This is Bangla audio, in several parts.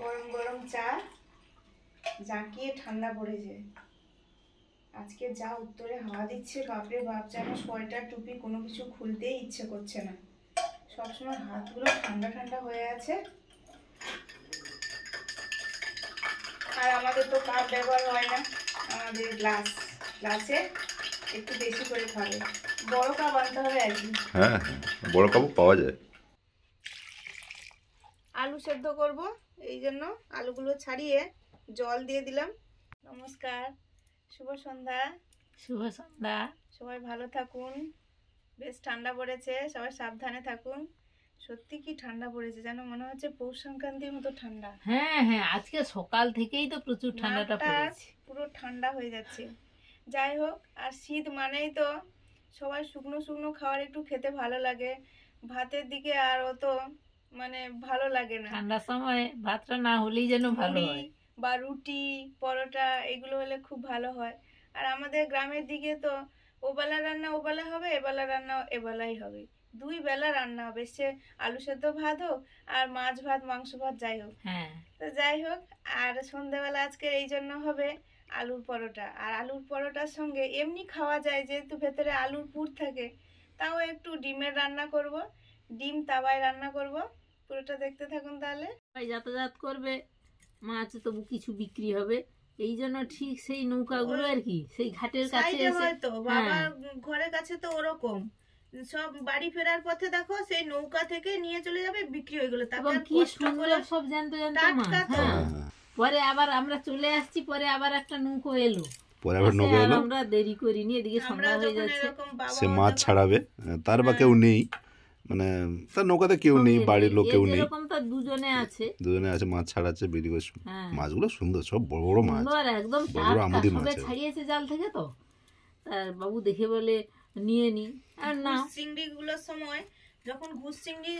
গরম গরম চা জাঁকিয়ে ঠান্ডা পড়েছে। আজকে যা উত্তরে হাওয়া দিচ্ছে, বাপরে বাপ, যেন সোয়েটার টুপি কোনো কিছু খুলতেই ইচ্ছে করছে না। সবসময় হাতগুলো ঠান্ডা ঠান্ডা হয়ে আছে। আর আমাদের তো কাপ ব্যবহার হয় না, আমাদের গ্লাসে একটু বেশি করে খাবে। বড় কাপ আনতে হবে আর কি। হ্যাঁ, বড় কাপও পাওয়া যায়। আলু সেদ্ধ করব, এই জন্য আলুগুলো ছাড়িয়ে জল দিয়ে দিলাম। নমস্কার, শুভ সন্ধ্যা। শুভ সন্ধ্যা। সবাই ভালো থাকুন। বেশ ঠান্ডা পড়েছে, সবাই সাবধানে থাকুন। সত্যি কি ঠান্ডা পড়েছে, যেন মনে হচ্ছে পৌষ সংক্রান্তির মতো ঠান্ডা। হ্যাঁ হ্যাঁ, আজকে সকাল থেকেই তো প্রচুর ঠান্ডাটা পড়েছে, পুরো ঠান্ডা হয়ে যাচ্ছে। যাই হোক, আর শীত মানেই তো সবাই শুকনো শুকনো খাবার একটু খেতে ভালো লাগে। ভাতের দিকে আর অত মানে ভালো লাগে না। ঠান্ডার সময় ভাতটা না হলেই যেন ভালো হয়, বা রুটি পরোটা এগুলো হলে খুব ভালো হয়। আর আমাদের গ্রামের দিকে তো ওবেলা রান্না ওবেলা হবে, এবেলা রান্না এবেলাই হবে, দুই বেলা রান্না হবে। সে আলু সেদ্ধ ভাত হোক আর মাছ ভাত মাংস ভাত যাই হোক। হ্যাঁ, তো যাই হোক, আর সন্ধ্যাবেলা আজকে এই জন্য হবে আলুর পরোটা। আর আলুর পরোটার সঙ্গে এমনি খাওয়া যায়, যেহেতু ভেতরে আলুর পুর থাকে, তাও একটু ডিমের রান্না করব, ডিম তাওয়ায় রান্না করব। পুরোটা দেখতে থাকুন তাহলে। যাতায়াত করবে, মাছ তবু কিছু বিক্রি হবে, এই জন্য ঠিক সেই নৌকাগুলো আর কি সেই ঘাটের কাছে হয়তো বাবার ঘরের কাছে তো ওরকম সব বাড়ি ফেরার পথে দেখো সেই নৌকা থেকে নিয়ে চলে যাবে, বিক্রি হয়ে গেলো। তারপর কি সুন্দর সব জ্যান্ত জ্যান্ত মাছ। হ্যাঁ, পরে আবার আমরা চলে আসছি, পরে আবার একটা নৌকো এলো, পরে আবার নৌকো এলো, আমরা দেরি করিনি, এদিকে সন্ধ্যা হয়ে যাচ্ছে। সে মাছ ছাড়াবে, তার বা কেউ নেই, মানে তার নৌকাতে কেউ নেই, বাড়ির লোক কেউ নেই, এরকম তার দুজনে আছে, মাছ ছাড়াচ্ছে বেরিয়ে গেছে। মাছগুলো সুন্দর, সব বড় বড় মাছ, একদম আমুদি মাছ ছাড়িয়েছে জাল থেকে। তো তার বাবু দেখে বলে নিয়ে নি। আর না, চিংড়ি গুলোর সময় যখন ঘুষ চিংড়ি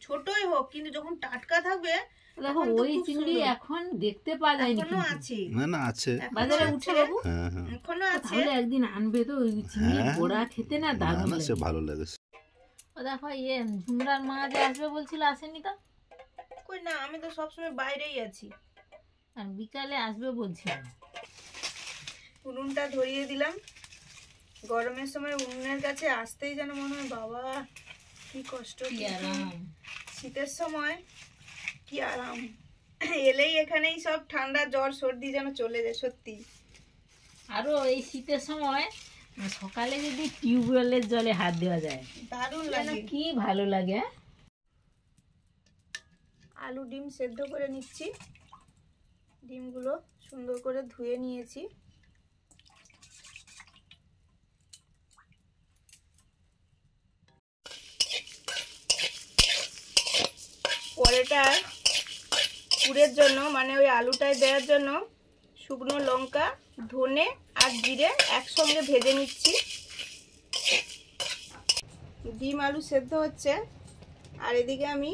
ছোটই হোক, কিন্তু যখন টাটকা থাকবে, দেখো ওই চিংড়ি এখন দেখতে পাওয়া যায়নি, এখনো আছে। না আছে বাজারে উঠে বাবু, এখনো আছে। তাহলে একদিন আনবে তো, ওই চিংড়ি পোড়া খেতে না দারুণ লাগে, সে ভালো লাগে। ও দেখো ঝুমরার মা যে আসবে বলছিল, আসেনি তো? কই না, আমি তো সবসময় বাইরেই আছি। আর বিকালে আসবে বলছিল। উনুনটা ধরিয়ে দিলাম। গরমের সময় উনুনের কাছে আসতেই যেন মনে হয় বাবা কি কষ্ট, কি আরাম। শীতের সময় কি আরাম, এলেই এখানেই সব ঠান্ডা জ্বর সর্দি যেন চলে যায় সত্যি। আরো এই শীতের সময় সকালে যদি টিউবওয়েলের জলে হাত দেওয়া যায়, দারুণ লাগে, কি ভালো লাগে। আলু ডিম সেদ্ধ করে নিচ্ছি। ডিমগুলো সুন্দর করে ধুয়ে নিয়েছি। পরেটার পুরের জন্য, মানে ওই আলুটায় দেওয়ার জন্য শুকনো লঙ্কা, ধনে আর জিরে একসঙ্গে ভেজে নিচ্ছি। ডিম আলু সেদ্ধ হচ্ছে, আর এদিকে আমি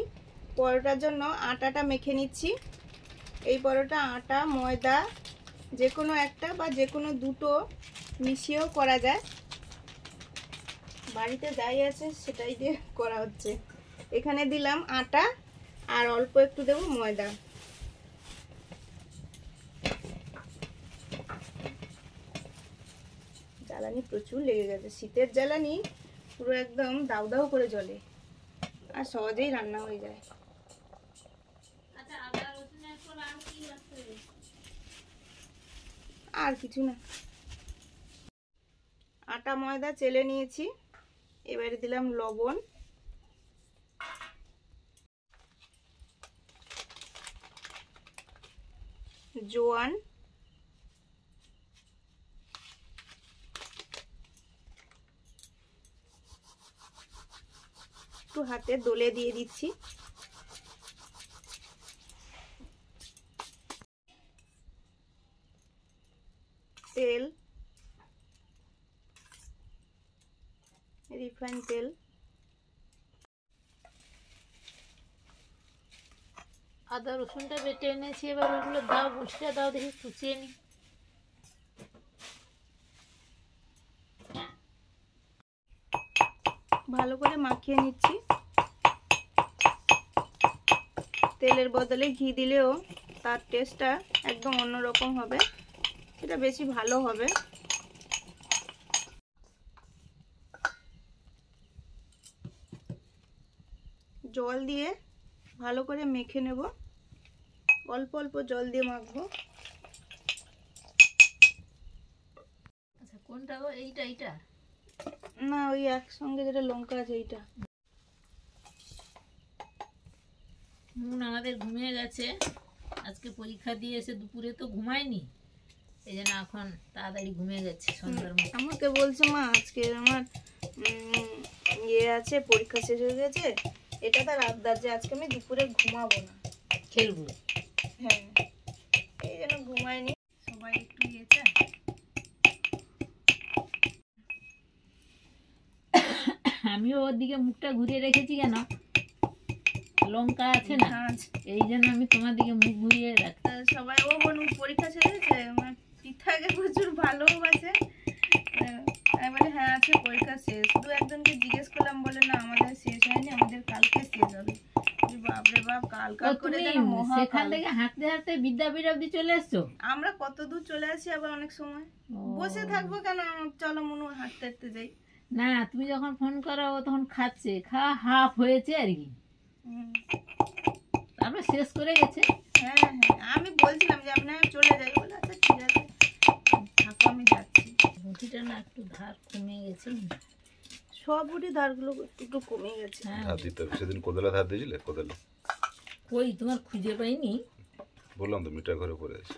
পরোটার জন্য আটাটা মেখে নিচ্ছি। এই পরোটা আটা ময়দা যে কোনো একটা বা যে কোনো দুটো মিশিয়েও করা যায়, বাড়িতে যাই আছে সেটাই দিয়ে করা হচ্ছে। এখানে দিলাম আটা আর অল্প একটু দেবো ময়দা। জ্বালানি প্রচুর লেগে গেছে, শীতের জ্বালানি পুরো একদম দাউ দাউ করে জ্বলে, আর সহজেই রান্না হয়ে যায়। আর কিছু না, আটা ময়দা চেলে নিয়েছি। এবারে দিলাম লবণ, জোয়ান, একটু হাতে দলে দিয়ে দিচ্ছি। তেল, রিফাইন তেল, আদা রসুনটা বেটে এনেছি, এবার ওগুলো দাও, বসিয়ে দাও, দেখি কুচিয়ে নি। ভালো করে মাখিয়ে নিচ্ছি। তেলের বদলে ঘি দিলেও তার টেস্টটা একদম অন্যরকম হবে, সেটা বেশি ভালো হবে। জল দিয়ে ভালো করে মেখে নেব, অল্প অল্প জল দিয়ে মাখবো। আচ্ছা কোনটা গো? এইটা এইটা না, ওই একসঙ্গে যেটা লঙ্কা আছে এইটা। মুন আমাদের ঘুমিয়ে গেছে, আজকে পরীক্ষা দিয়ে এসে দুপুরে তো ঘুমায়নি, এই জন্য এখন তাড়াতাড়ি ঘুমিয়ে গেছে সন্ধ্যার মধ্যে। আমাকে বলছে মা আজকে আমার ইয়ে আছে, পরীক্ষা শেষ হয়ে গেছে, এটা তার আবদার যে আজকে আমি দুপুরে ঘুমাবো না, খেলবো। হ্যাঁ এই জন্য ঘুমায়নি। সবাই একটু ইয়েছে। আমিও ওর দিকে মুখটা ঘুরিয়ে রেখেছি, কেন লঙ্কা আছে না, এই জন্য আমি তোমার দিকে মুখ ঘুরিয়ে রাখি। সবাই ও বোন পরীক্ষা শেষ হয়েছে, আমার পিঠাকে প্রচুর ভালোবাসে। এবারে হ্যাঁ আছে পরীক্ষা শেষ, দু একজনকে জিজ্ঞেস করলাম, বলে না আমাদের শেষ হয়নি, আমাদের কালকে শেষ হবে। বাপরে বাপ, কাল কাল করে যেন মহা। সেখান থেকে হাঁটতে হাঁটতে বিদ্যাপীঠ অব্দি চলে এসছো? আমরা কত দূর চলে আসি, আবার অনেক সময় বসে থাকবো কেন, চলো মনু হাঁটতে হাঁটতে যাই। না তুমি যখন ফোন করো ও তখন খাচ্ছে, খাওয়া হাফ হয়েছে আর কি, তারপরে শেষ করে গেছে। হ্যাঁ হ্যাঁ, আমি বলছিলাম যে আপনার চলে যাই, বলে আচ্ছা ঠিক আছে থাকো আমি যাচ্ছি। বটিটা না একটু ধার কমে গেছে, সব বুটি ধারগুলো একটু কমে গেছে। হ্যাঁ ধার দিতে হবে। সেদিন কোদালে ধার দিয়েছিলে? কোদালে কই তোমার খুঁজে পাইনি, বললাম তো মিটার ঘরে পড়ে আছে।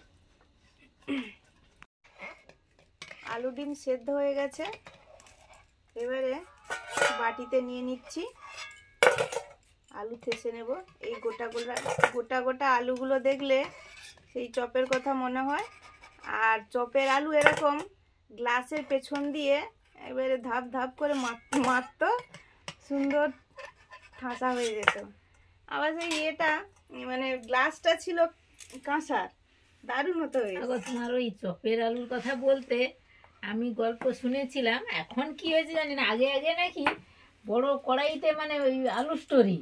আলু ডিম সেদ্ধ হয়ে গেছে, এবারে বাটিতে নিয়ে নিচ্ছি, আলু থেসে নেব। এই গোটা গোটা গোটা গোটা আলুগুলো দেখলে সেই চপের কথা মনে হয়, আর চপের আলু এরকম গ্লাসের পেছন দিয়ে এবারে ধাপ ধাপ করে মারতো, সুন্দর ঠাসা হয়ে যেত। আবার সেই ইয়েটা মানে গ্লাসটা ছিল কাঁসার, দারুণ হতো। তোমার ওই চপের আলুর কথা বলতে আমি গল্প শুনেছিলাম, এখন কি হয়েছে জানি না, আগে আগে নাকি বড় কড়াইতে, মানে ওই আলু স্টোরি,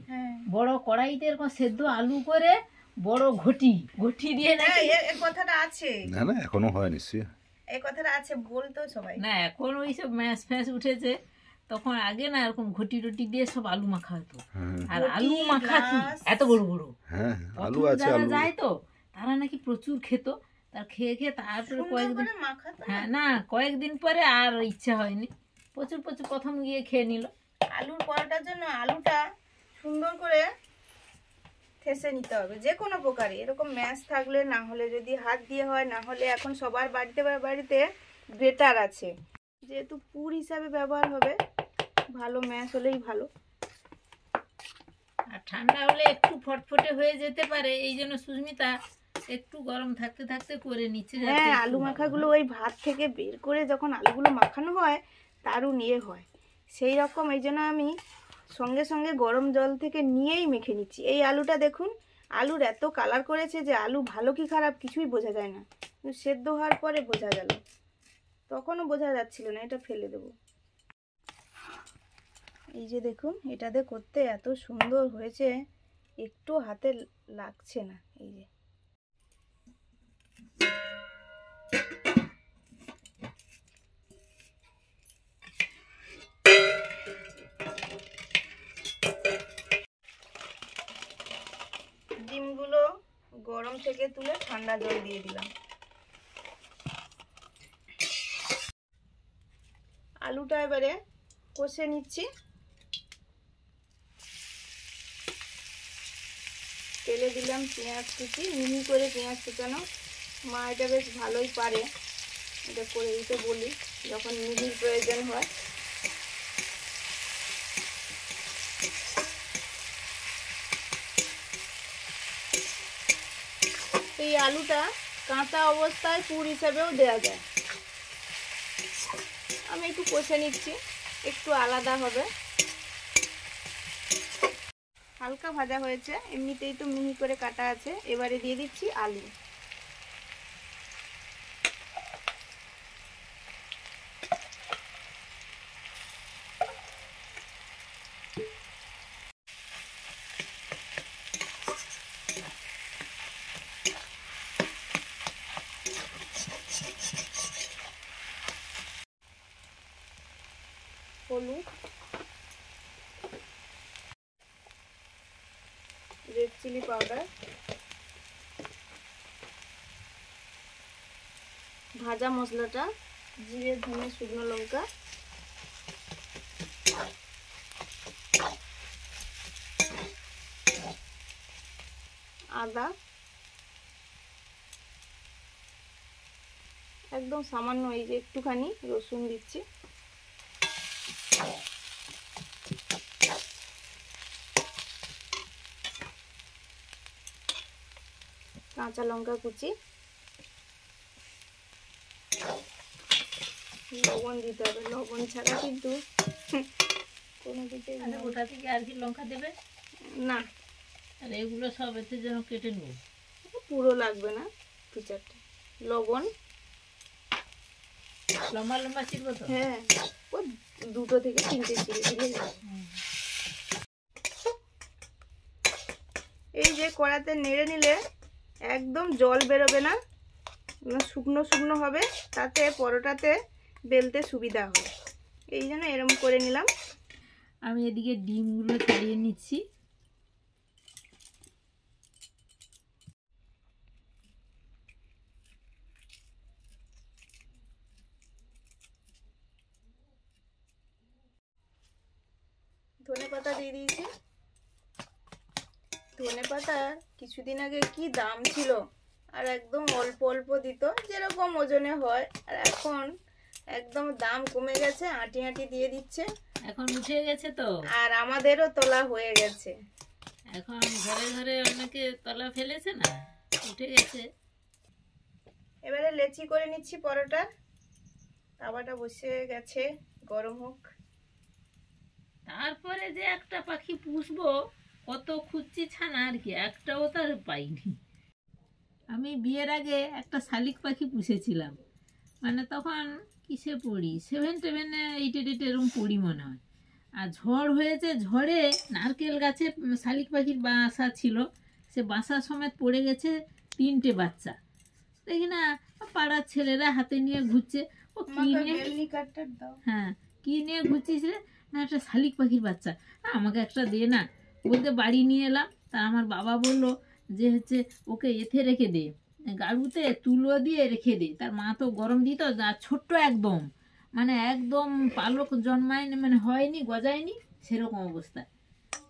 বড় কড়াইতে এরকম সেদ্ধ আলু করে বড় ঘটি ঘটি দিয়ে নাকি, এই কথাটা আছে। না না এখনো হয় নিশ্চয়ই, এই কথাটা আছে বলতো সবাই। না এখন ওই সব ম্যাশ ফ্যাশ উঠেছে, তখন আগে না এরকম ঘটি টটি দিয়ে সব আলু মাখা হতো। আর আলু মাখা কি এত বড় বড়, হ্যাঁ আলু আছে, যারা আলু যায় তো তারা নাকি প্রচুর খেত, তার খেয়ে খেয়ে তারপরে কয়েকদিন, হ্যাঁ না কয়েকদিন পরে আর ইচ্ছা হয়নি, প্রচুর প্রচুর প্রথম গিয়ে খেয়ে নিল। আলুর পরোটার জন্য আলুটা সুন্দর করে থেসে নিতে হবে, যে কোনো প্রকারে, এরকম ম্যাশ থাকলে, না হলে যদি হাত দিয়ে হয়, না হলে এখন সবার বাড়িতে বাড়িতে গ্রেটার আছে, যেহেতু পুর হিসাবে ব্যবহার হবে, ভালো ম্যাশ হলেই ভালো। আর ঠান্ডা হলে একটু ফটফটে হয়ে যেতে পারে, এই জন্য সুস্মিতা একটু গরম থাকতে থাকতে করে নিচ্ছে। হ্যাঁ, আলু মাখাগুলো ওই ভাত থেকে বের করে যখন আলুগুলো মাখানো হয় দারুণ ইয়ে হয়, সেই রকম। এই জন্য আমি সঙ্গে সঙ্গে গরম জল থেকে নিয়েই মেখে নিচ্ছি। এই আলুটা দেখুন, আলুর এত কালার করেছে যে আলু ভালো কি খারাপ কিছুই বোঝা যায় না, কিন্তু সেদ্ধ হওয়ার পরে বোঝা গেল, তখনও বোঝা যাচ্ছিল না। এটা ফেলে দেব। এই যে দেখুন, এটাতে করতে এত সুন্দর হয়েছে, একটু হাতে লাগছে না। এই যে ডিমগুলো গরম থেকে তুলে ঠান্ডা জল দিয়ে দিলাম। আলুটা এবারে কষে নিচ্ছি। তেলে দিলাম পেঁয়াজ কুচি, মিহি করে পেঁয়াজ কুচানো। মা এটা বেশ ভালোই পারে, এটা করে দিতে বলি যখন মিহির প্রয়োজন হয়। এই আলুটা কাঁচা অবস্থায় পুর হিসাবেও দেওয়া যায়। আমি একটু কষে নিচ্ছি, একটু আলাদা হবে। হালকা ভাজা হয়েছে, এমনিতেই তো মিহি করে কাটা আছে। এবারে দিয়ে দিচ্ছি আলু। চিলি পাউডার, ভাজা মশলাটা জিরে, ধনে, শুকনো লঙ্কা, আদা, একদম সামান্য এই যে একটুখানি রসুন দিচ্ছি, কাঁচা লঙ্কা কুচি, লবণ দিতে হবে, লবণ ছাড়া কিন্তু কোনো কিছু ওটা থেকে আর কি লঙ্কা দেবে না। আর এগুলো সব এতে যেন কেটে নেব, পুরো লাগবে না, 2-4টা লবণ, লম্বা লম্বা ছিড়বো তো? হ্যাঁ, ও 2 থেকে 3টে চিড়ে দিলে যাবে। এই যে কড়াতে নেড়ে নিলে একদম জল বেরোবে না, শুকনো শুকনো হবে, তাতে পরোটাতে বেলতে সুবিধা হবে। এই জন্য এরকম করে নিলাম। আমি এদিকে ডিমগুলো ছাড়িয়ে নিচ্ছি। ধনেপাতা দিয়ে দিয়েছি। ধনেপাতা কিছুদিন আগে কি দাম ছিল, আর একদম অল্প অল্প দিত যেরকম ওজনে হয়, আর এখন একদম দাম কমে গেছে, আঁটি আঁটি দিয়ে দিচ্ছে। এখন উঠে গেছে তো, আর আমাদেরও তোলা হয়ে গেছে। এখন ঘরে ঘরে অনেকে তলা ফেলেছে না, উঠে গেছে। এবারে লেচি করে নিচ্ছি পরোটা। তাওয়াটা বসে গেছে, গরম হোক। তারপরে যে একটা পাখি পুষবো, কত খুঁজছি ছানা, আর কি একটাও তার পাইনি। আমি বিয়ের আগে একটা শালিক পাখি পুষেছিলাম, মানে তখন কিসে পড়ি, 7-8 এরকম পড়ি মনে হয়। আর ঝড় হয়েছে, ঝড়ে নারকেল গাছে শালিক পাখির বাসা ছিল, সে বাসা সমেত পড়ে গেছে 3টে বাচ্চা। দেখি না পাড়ার ছেলেরা হাতে নিয়ে ঘুরছে, ও কি নিয়ে, হ্যাঁ কি নিয়ে ঘুরছিস রে? না একটা শালিক পাখির বাচ্চা, আমাকে একটা দে না। বলতে বাড়ি নিয়ে এলাম। তা আমার বাবা বললো যে হচ্ছে ওকে এতে রেখে দে, গাড়ুতে তুলো দিয়ে রেখে দে। তার মা তো গরম দিত, ছোট্ট একদম, মানে একদম পালক জন্মায়নি, মানে হয়নি, গজায়নি, সেরকম অবস্থা।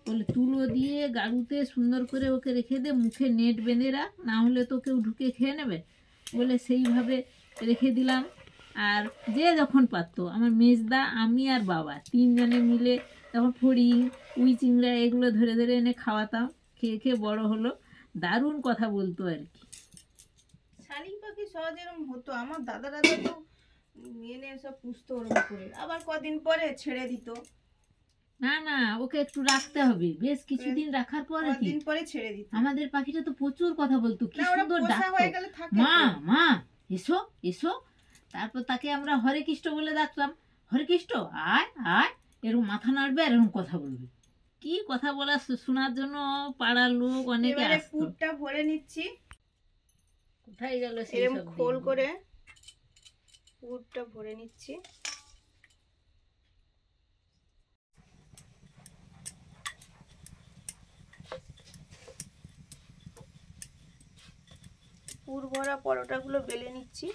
বলে তুলো দিয়ে গাড়ুতে সুন্দর করে ওকে রেখে দে, মুখে নেট বেঁধে রাখ, না হলে তো কেউ ঢুকে খেয়ে নেবে। বলে সেইভাবে রেখে দিলাম। আর যে যখন পারতো, আমার মেজদা, আমি আর বাবা 3 জনে মিলে তখন ফড়িং, উই চিংড়া এগুলো ধরে ধরে এনে খাওয়াতাম, খেয়ে খেয়ে বড় হলো। দারুণ কথা বলতো আর কি। শালিক পাখি সহজ এরকম হতো, আমার দাদা দাদা তো এনে সব পুষতো ওরকম করে, আবার কদিন পরে ছেড়ে দিত। না না, ওকে একটু রাখতে হবে, বেশ কিছুদিন রাখার পরে কি কদিন পরে ছেড়ে দিত। আমাদের পাখিটা তো প্রচুর কথা বলতো, কি না, ওরা সুন্দর পোষা হয়ে ডাকতো, গেলে থাকে মা তো। মা এসো এসো। তারপর তাকে আমরা হরে কৃষ্ণ বলে ডাকতাম, হরে কৃষ্ণ আয় আয়, এরকম মাথা নাড়বে আর এরকম কথা বলবে। কি কথা বলা শোনার জন্য পাড়ার লোক অনেকে এবারে আসতো। পুরটা ভরে নিচ্ছি, কোথায় গেল সেই এরকম সব খোল দিন? করে পুরটা ভরে নিচ্ছি। পুর ভরা পরোটাগুলো বেলে নিচ্ছি।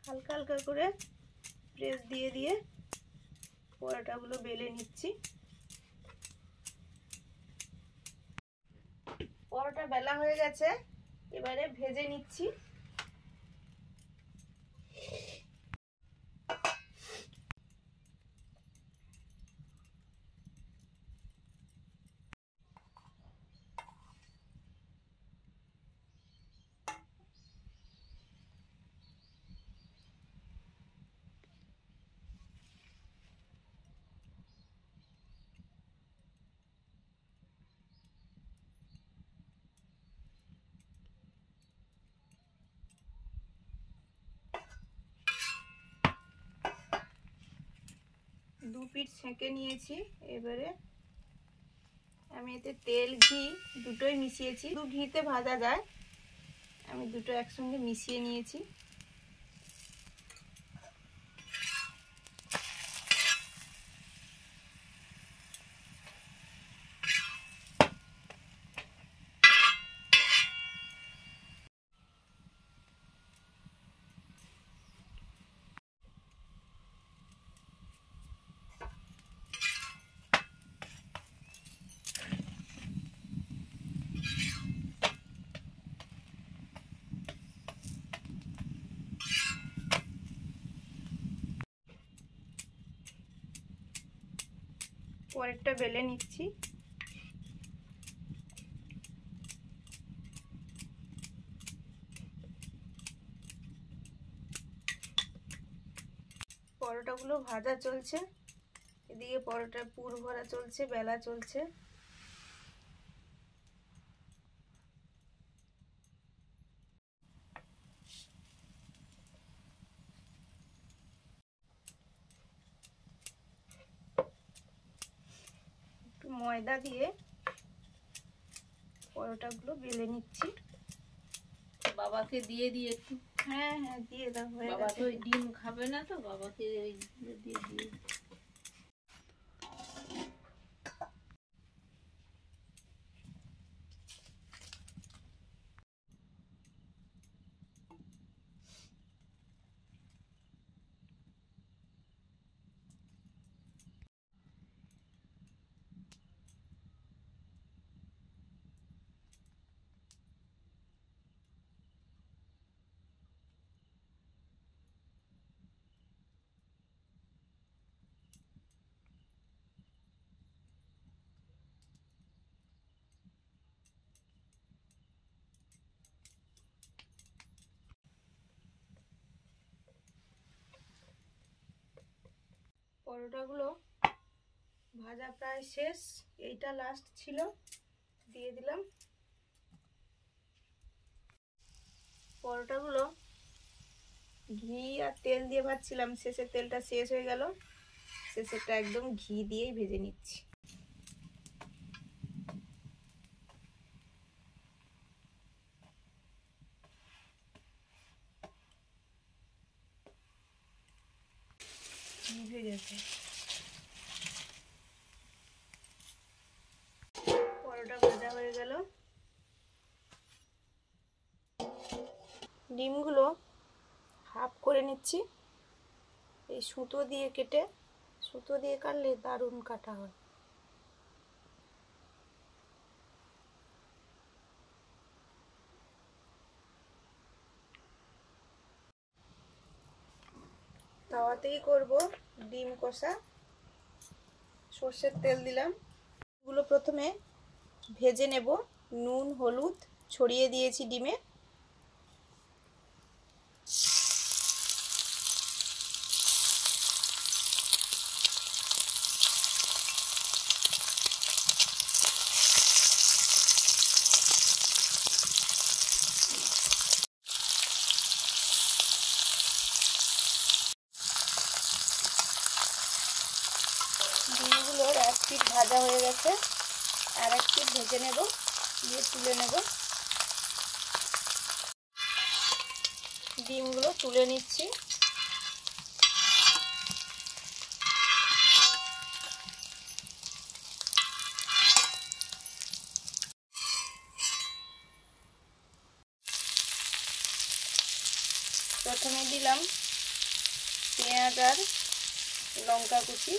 হালকা হালকা করে প্রেস দিয়ে দিয়ে পরোটাগুলো বেলে নিচ্ছি। পরোটা বেলা হয়ে গেছে, এবারে ভেজে নিচ্ছি। 2 পিঠ সেঁকে নিয়েছি। এবারে আমি এতে তেল ঘি দুটোই মিশিয়েছি। দু ঘিতে ভাজা যায়, আমি দুটো একসঙ্গে মিশিয়ে নিয়েছি। পরেরটা বেলে নিচ্ছি। পরোটাগুলো ভাজা চলছে, এদিকে পরোটার পুর ভরা চলছে, বেলা চলছে। একটু ময়দা দিয়ে পরোটাগুলো বেলে নিচ্ছি। বাবাকে দিয়ে দিয়ে একটু। হ্যাঁ হ্যাঁ দিয়ে দাও, হয়ে বাবা গেছে। তো ওই ডিম খাবে না, তো বাবাকে ওই দিয়ে দিয়ে। পরোটাগুলো ভাজা প্রায় শেষ, এইটা লাস্ট ছিল, দিয়ে দিলাম। পরোটাগুলো ঘি আর তেল দিয়ে ভাজছিলাম, শেষে তেলটা শেষ হয়ে গেল, শেষেরটা একদম ঘি দিয়েই ভেজে নিচ্ছি। ঘি গেছে। পরোটা ভাজা হয়ে গেল। ডিমগুলো হাফ করে নিচ্ছি, এই সুতো দিয়ে কেটে, সুতো দিয়ে কাটলে দারুণ কাটা হয়। তাওয়াতেই করব ডিম কষা। সর্ষের তেল দিলাম। এগুলো প্রথমে ভেজে নেব, নুন হলুদ ছড়িয়ে দিয়েছি ডিমে। ডিমগুলোর এক পিঠ ভাজা হয়ে গেছে, আর এক পিঠ ভেজে নেব, দিয়ে তুলে নেব। ডিমগুলো তুলে নিচ্ছি। প্রথমে দিলাম পেঁয়াজ আর লঙ্কা কুচি,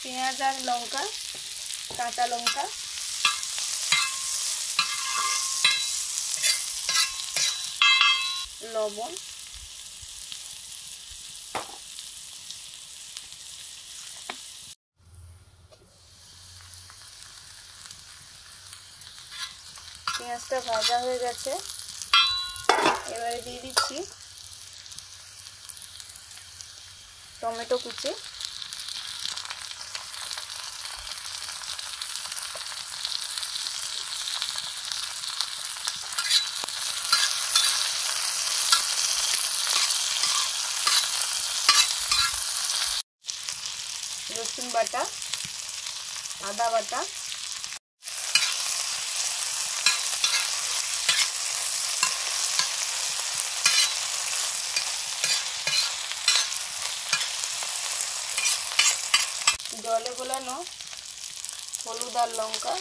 পেঁয়াজ আর লঙ্কা, কাঁচা লঙ্কা, লবণ, পেঁয়াজটা ভাজা হয়ে গেছে, এবারে দিয়ে দিচ্ছি টমেটো কুচি, রসুন বাটা, আদা বাটা, জলে গোলানো হলুদ আর লঙ্কা,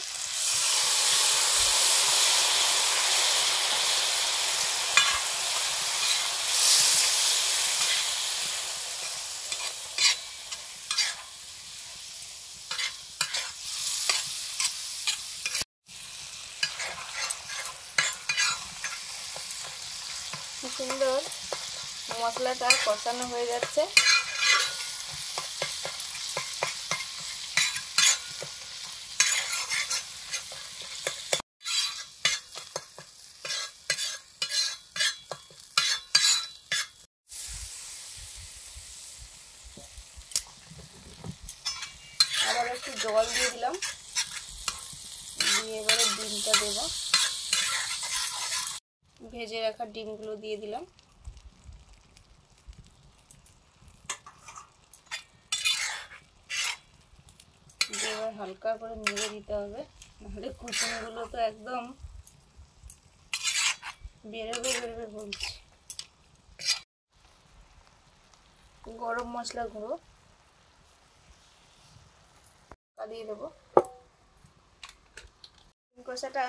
কি সুন্দর মশলাটা কষানো হয়ে যাচ্ছে। আবার একটু জল দিয়ে দিলাম, দিয়ে এবারে ডিমটা দেবো। ভেজে রাখা ডিমগুলো দিয়ে দিলাম। এবার হালকা করে নেড়ে দিতে হবে, নাহলে কুসুমগুলো তো একদম বেরোবে বেরোবে বলছি। গরম মশলা গুঁড়ো দিয়ে দেবো। কষাটা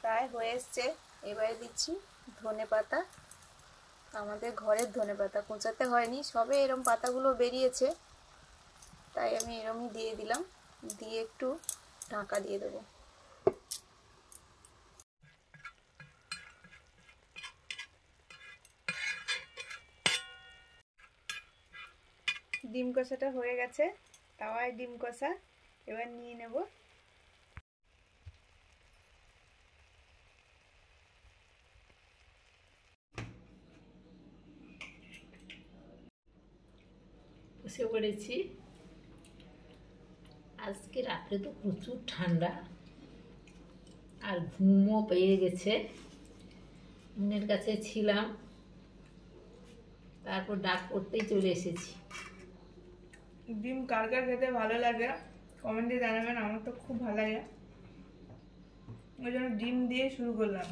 প্রায় হয়ে এসছে, এবারে দিচ্ছি ধনেপাতা। আমাদের ঘরের ধনেপাতা, কোঁচাতে হয়নি, সবে এরম পাতাগুলো বেরিয়েছে, তাই আমি এরমই দিয়ে দিলাম। দিয়ে একটু ঢাকা দিয়ে দেবো। ডিম কষাটা হয়ে গেছে, তাওয়ায় ডিম কষা এবার নিয়ে নেব। বসে পড়েছি। আজকে রাত্রে তো প্রচুর ঠান্ডা আর ঘুমও পেয়ে গেছে। মনের কাছে ছিলাম, তারপর ডাক করতেই চলে এসেছি। ডিম কার কার খেতে ভালো লাগে কমেন্টে জানাবেন, আমার তো খুব ভালো লাগে, ওই জন্য ডিম দিয়ে শুরু করলাম।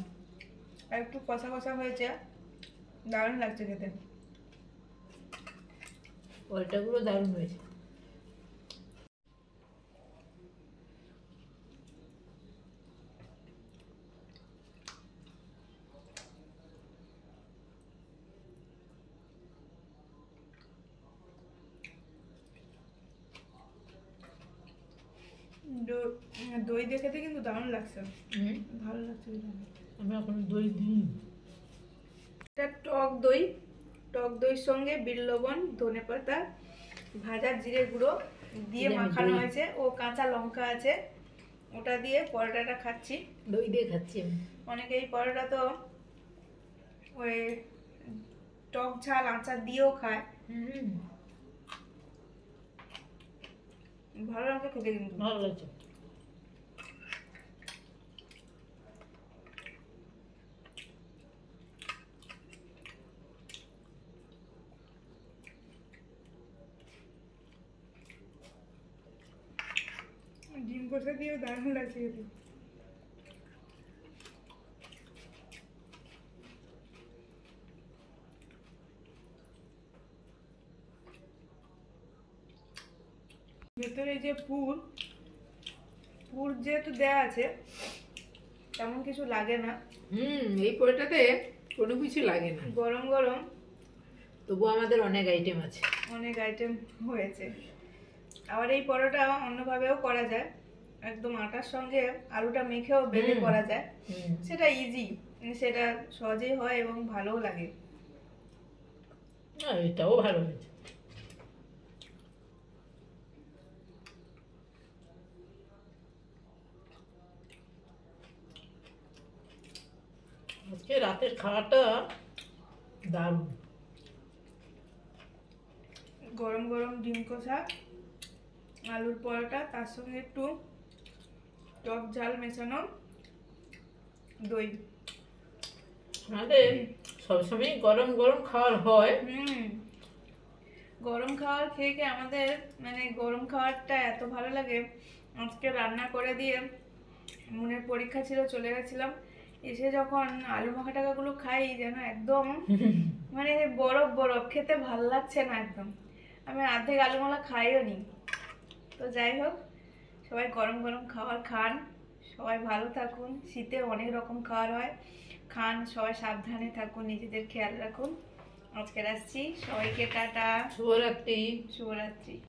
আর একটু কষা কষা হয়েছে, দারুণ লাগছে খেতে। পরোটাগুলো দারুণ হয়েছে। দই দিয়ে খেতে কিন্তু দারুণ লাগছে, ভালো লাগছে। আমি এখন দই দিই। এটা টক দই, টক দইয়ের সঙ্গে বিট লবণ, ধনেপাতা, ভাজা জিরে গুঁড়ো দিয়ে মাখানো হয়েছে, ও কাঁচা লঙ্কা আছে, ওটা দিয়ে পরোটাটা খাচ্ছি। দই দিয়ে খাচ্ছি আমি। অনেকে এই পরোটা তো ওই টক ঝাল আচার দিয়েও খায়, ভালো লাগছে খেতে, কিন্তু ভালো লাগছে। ডিম কষা দিয়েও দারুণ লাগছে খেতে। ভেতরে যে পুর যেহেতু দেয়া আছে তেমন কিছু লাগে না। এই পরোটাতে কোনো কিছু লাগে না, গরম গরম, তবু আমাদের অনেক আইটেম আছে, অনেক আইটেম হয়েছে। আবার এই পরোটা অন্যভাবেও করা যায়, একদম আটার সঙ্গে আলুটা মেখেও বেলে করা যায়, সেটা ইজি, সেটা সহজেই হয় এবং ভালোও লাগে। এটাও ভালো হয়েছে। আজকে রাতের খাওয়াটা দারুণ। গরম গরম ডিম কষা, আলুর পরোটা, তার সঙ্গে একটু টক ঝাল মেশানো দই। আমাদের সবসময় গরম গরম খাওয়ার হয়, গরম খাবার খেয়ে খেয়ে আমাদের মানে গরম খাবারটা এত ভালো লাগে। আজকে রান্না করে দিয়ে মনের পরীক্ষা ছিল, চলে গেছিলাম, এসে যখন আলু মাখা টাকাগুলো খাই যেন একদম মানে বরফ বরফ, খেতে ভাল লাগছে না একদম। আমি অর্ধেক আলু মালা খাইও নি। তো যাই হোক, সবাই গরম গরম খাবার খান, সবাই ভালো থাকুন। শীতে অনেক রকম খাবার হয়, খান, সবাই সাবধানে থাকুন, নিজেদের খেয়াল রাখুন। আজকে আসছি, সবাইকে টাটা, শুভরাত্রি। শুভরাত্রি।